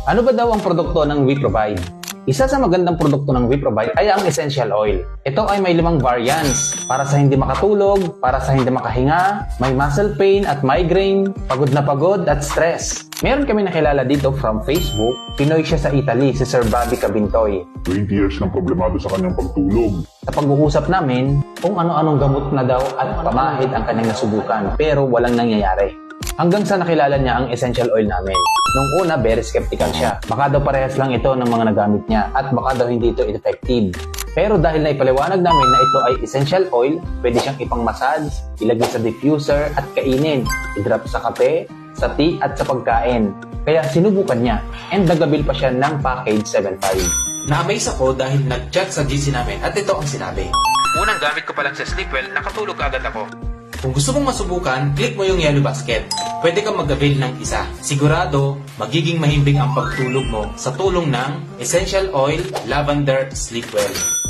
Ano ba daw ang produkto ng WeProvide? Isa sa magandang produkto ng WeProvide ay ang essential oil. Ito ay may 5 variants para sa hindi makatulog, para sa hindi makahinga, may muscle pain at migraine, pagod na pagod at stress. Meron kami nakilala dito from Facebook, Pinoy siya sa Italy, si Sir Bobby Cabintoy. 20 years nang problemado sa kanyang pagtulog. Sa pag-uusap namin, kung ano-anong gamot na daw at pamahid ang kanyang nasubukan pero walang nangyayari. Hanggang sa nakilala niya ang essential oil namin. Nung una, very skeptical siya. Baka daw parehas lang ito ng mga nagamit niya at baka daw hindi ito effective. Pero dahil naipaliwanag namin na ito ay essential oil, pwede siyang ipang-massage, ilagay sa diffuser at kainin, i-drop sa kape, sa tea at sa pagkain. Kaya sinubukan niya and nagabil pa siya ng package 7.5. Na-amaze ako dahil nag-chat sa GC namin at ito ang sinabi. Unang gamit ko pa lang sa Sleepwell, nakatulog agad ako. Kung gusto mong masubukan, click mo yung yellow basket. Pwede kang mag-avail ng isa. Sigurado, magiging mahimbing ang pagtulog mo sa tulong ng Essential Oil Lavender Sleepwell.